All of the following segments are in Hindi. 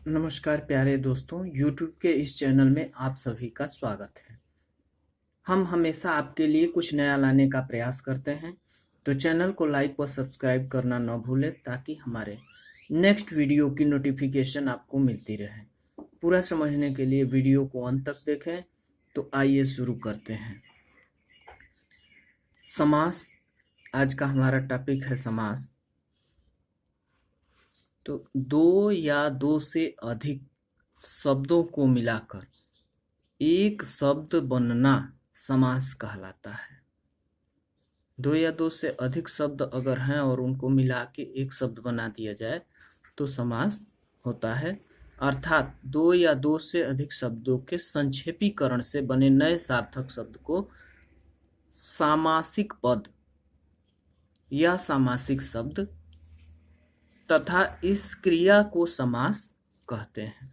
नमस्कार प्यारे दोस्तों, YouTube के इस चैनल में आप सभी का स्वागत है। हम हमेशा आपके लिए कुछ नया लाने का प्रयास करते हैं, तो चैनल को लाइक व सब्सक्राइब करना न भूलें ताकि हमारे नेक्स्ट वीडियो की नोटिफिकेशन आपको मिलती रहे। पूरा समझने के लिए वीडियो को अंत तक देखें। तो आइए शुरू करते हैं। समास, आज का हमारा टॉपिक है समास। तो दो या दो से अधिक शब्दों को मिलाकर एक शब्द बनना समास कहलाता है। दो या दो से अधिक शब्द अगर हैं और उनको मिला के एक शब्द बना दिया जाए तो समास होता है। अर्थात दो या दो से अधिक शब्दों के संक्षेपीकरण से बने नए सार्थक शब्द को सामासिक पद या सामासिक शब्द तथा इस क्रिया को समास कहते हैं।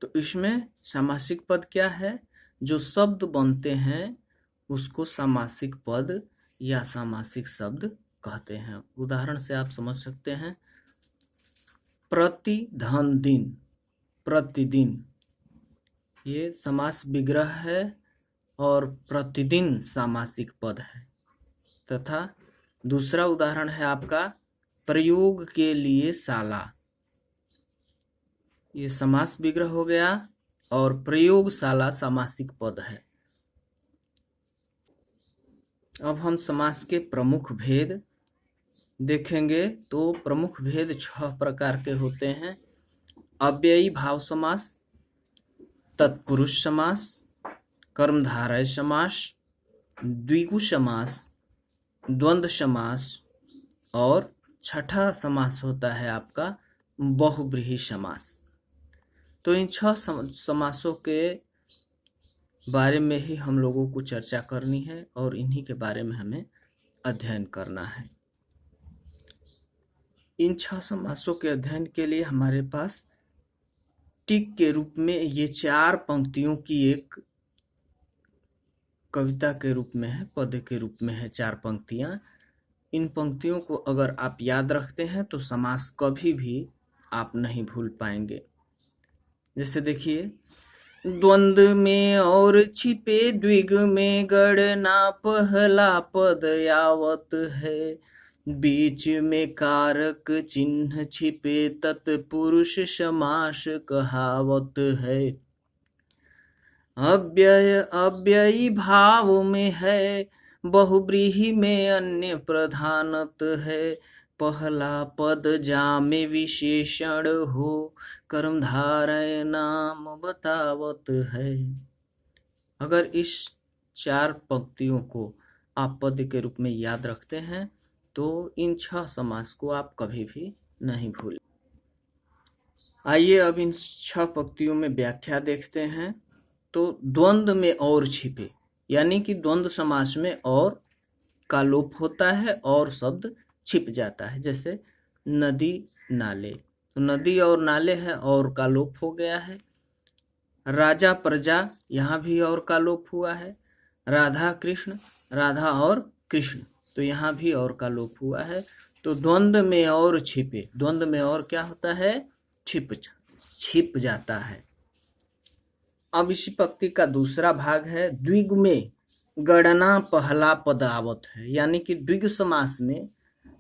तो इसमें सामासिक पद क्या है? जो शब्द बनते हैं उसको सामासिक पद या सामासिक शब्द कहते हैं। उदाहरण से आप समझ सकते हैं, प्रतिधन दिन, प्रतिदिन, ये समास विग्रह है और प्रतिदिन सामासिक पद है। तथा दूसरा उदाहरण है आपका प्रयोग के लिए शाला, ये समास विग्रह हो गया और प्रयोगशाला सामासिक पद है। अब हम समास के प्रमुख भेद देखेंगे। तो प्रमुख भेद 6 प्रकार के होते हैं। अव्ययी भाव समास, तत्पुरुष समास, कर्मधारय समास, द्विगु समास, द्वंद्व समास और छठा समास होता है आपका बहुव्रीहि समास। तो इन 6 समासों के बारे में ही हम लोगों को चर्चा करनी है और इन्हीं के बारे में हमें अध्ययन करना है। इन 6 समासों के अध्ययन के लिए हमारे पास टिक के रूप में ये 4 पंक्तियों की एक कविता के रूप में है, पद के रूप में है 4 पंक्तियां। इन पंक्तियों को अगर आप याद रखते हैं तो समास कभी भी आप नहीं भूल पाएंगे। जैसे देखिए, द्वंद्व में और छिपे द्विग में गणना पहला पद यावत है, बीच में कारक चिन्ह छिपे तत्पुरुष समास कहावत है। अव्यय अव्ययी भाव में है, बहुव्रीहि में अन्य प्रधानत है, पहला पद जामे विशेषण हो, कर्मधारय नाम बतावत है। अगर इस 4 पंक्तियों को आप पद के रूप में याद रखते हैं तो इन 6 समास को आप कभी भी नहीं भूलें। आइए अब इन 6 पंक्तियों में व्याख्या देखते हैं। तो द्वंद्व में और छिपे, यानी कि द्वंद्व समास में और का लोप होता है और शब्द छिप जाता है। जैसे नदी नाले, तो नदी और नाले है और का लोप हो गया है। राजा प्रजा, यहाँ भी और का लोप हुआ है। राधा कृष्ण, राधा और कृष्ण, तो यहाँ भी और का लोप हुआ है। तो द्वंद्व में और छिपे, द्वंद्व में और क्या होता है? छिप जाता है। अब इसी पंक्ति का दूसरा भाग है, द्विग में गणना पहला पद आवत है, यानी कि द्विग समास में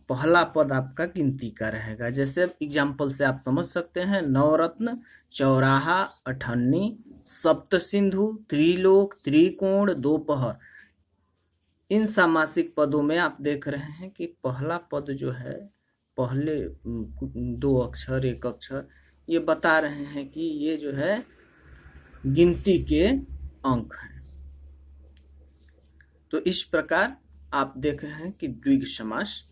पहला पद आपका गिनती का रहेगा। जैसे एग्जाम्पल से आप समझ सकते हैं, नवरत्न, चौराहा, अठन्नी, सप्त सिंधु, त्रिलोक, त्रिकोण, दोपहर। इन सामासिक पदों में आप देख रहे हैं कि पहला पद जो है, पहले 2 अक्षर 1 अक्षर, ये बता रहे हैं कि ये जो है गिनती के अंक हैं। तो इस प्रकार आप देख रहे हैं कि द्विग समास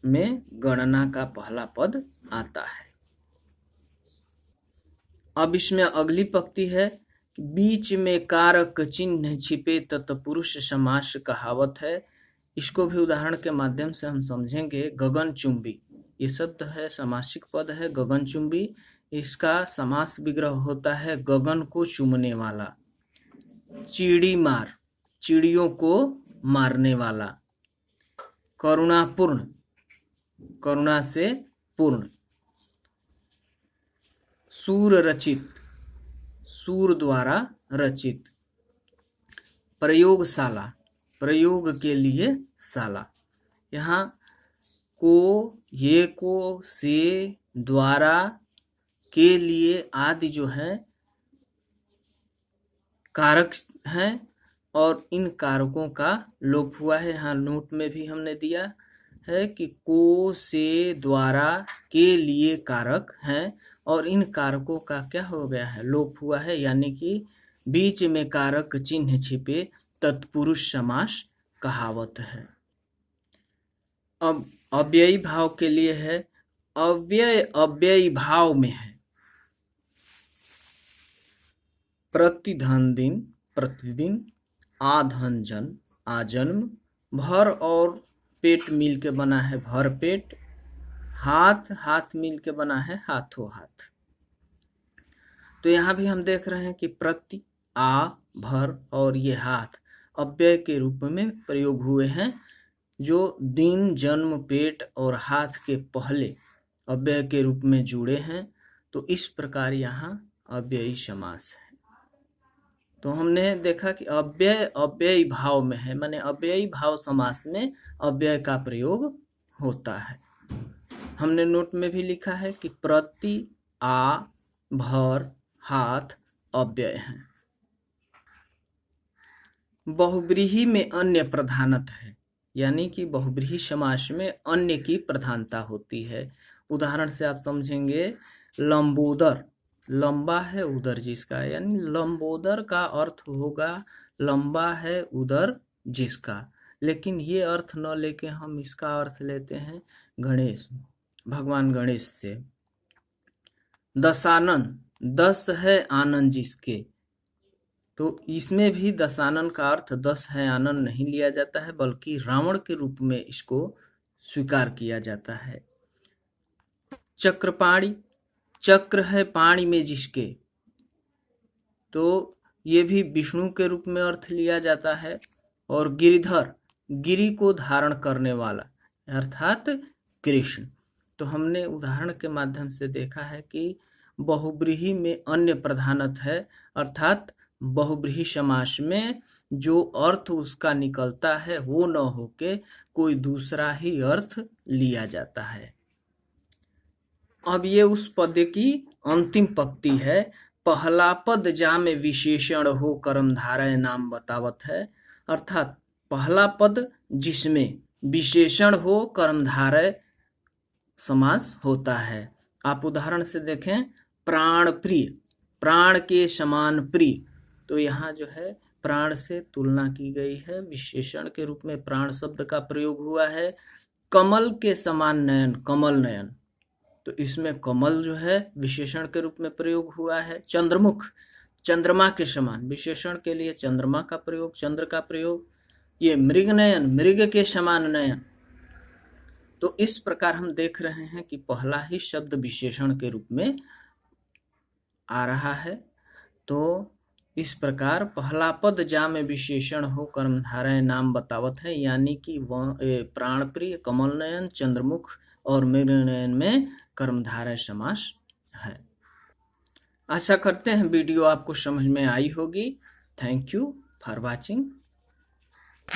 में गणना का पहला पद आता है। अब इसमें अगली पंक्ति है, बीच में कारक चिन्ह छिपे तत्पुरुष समास कहावत है। इसको भी उदाहरण के माध्यम से हम समझेंगे। गगनचुंबी, ये शब्द है, सामासिक पद है गगनचुंबी। इसका समास विग्रह होता है गगन को चूमने वाला। चिड़ी मार, चिड़ियों को मारने वाला। करुणापूर्ण, करुणा से पूर्ण। सूर रचित, सूर द्वारा रचित। प्रयोगशाला, प्रयोग के लिए शाला। यहाँ को, ये को, से, द्वारा, के लिए आदि जो है कारक हैं और इन कारकों का लोप हुआ है। यहाँ नोट में भी हमने दिया है कि को, से, द्वारा, के लिए कारक हैं और इन कारकों का क्या हो गया है, लोप हुआ है, यानी कि बीच में कारक चिन्ह छिपे तत्पुरुष समास कहावत है। अब अव्ययी भाव के लिए है, अव्यय अव्ययी भाव में है। प्रतिधन दिन, प्रतिदिन, आधन जन, आजन्म, भर और पेट मिल के बना है भर पेट, हाथ हाथ मिल के बना है हाथों हाथ। तो यहाँ भी हम देख रहे हैं कि प्रति, आ, भर और ये हाथ अव्यय के रूप में प्रयोग हुए हैं, जो दिन, जन्म, पेट और हाथ के पहले अव्यय के रूप में जुड़े हैं। तो इस प्रकार यहाँ अव्ययी समास है। तो हमने देखा कि अव्यय अव्ययी भाव में है, माने अव्ययी भाव समास में अव्यय का प्रयोग होता है। हमने नोट में भी लिखा है कि प्रति, आ, भर, हाथ अव्यय हैं। बहुव्रीहि में अन्य प्रधानत है, यानी कि बहुव्रीहि समास में अन्य की प्रधानता होती है। उदाहरण से आप समझेंगे, लंबोदर, लंबा है उदर जिसका, यानी लंबोदर का अर्थ होगा लंबा है उदर जिसका, लेकिन ये अर्थ न लेके हम इसका अर्थ लेते हैं गणेश, भगवान गणेश से। दशानन, दस है आनंद जिसके, तो इसमें भी दशानन का अर्थ 10 है आनंद नहीं लिया जाता है, बल्कि रावण के रूप में इसको स्वीकार किया जाता है। चक्रपाणी, चक्र है पाणी में जिसके, तो ये भी विष्णु के रूप में अर्थ लिया जाता है। और गिरिधर, गिरि को धारण करने वाला अर्थात कृष्ण। तो हमने उदाहरण के माध्यम से देखा है कि बहुव्रीहि में अन्य प्रधानत है, अर्थात बहुव्रीहि समास में जो अर्थ उसका निकलता है वो न होके कोई दूसरा ही अर्थ लिया जाता है। अब ये उस पद की अंतिम पंक्ति है, पहला पद जामे विशेषण हो कर्मधारय नाम बतावत है, अर्थात पहला पद जिसमें विशेषण हो कर्मधारय समास होता है। आप उदाहरण से देखें, प्राण प्रिय, प्राण के समान प्रिय, तो यहाँ जो है प्राण से तुलना की गई है, विशेषण के रूप में प्राण शब्द का प्रयोग हुआ है। कमल के समान नयन, कमल नयन, तो इसमें कमल जो है विशेषण के रूप में प्रयोग हुआ है। चंद्रमुख, चंद्रमा के समान, विशेषण के लिए चंद्रमा का प्रयोग, चंद्र का प्रयोग। ये मृग नयन, मृग के समान नयन। तो इस प्रकार हम देख रहे हैं कि पहला ही शब्द विशेषण के रूप में आ रहा है। तो इस प्रकार पहला पद जा में विशेषण हो कर्मधारय नाम बतावत है, यानी कि प्राण प्रिय, कमल नयन, चंद्रमुख और मृग नयन में कर्मधारय समास है। आशा करते हैं वीडियो आपको समझ में आई होगी। Thank you for watching.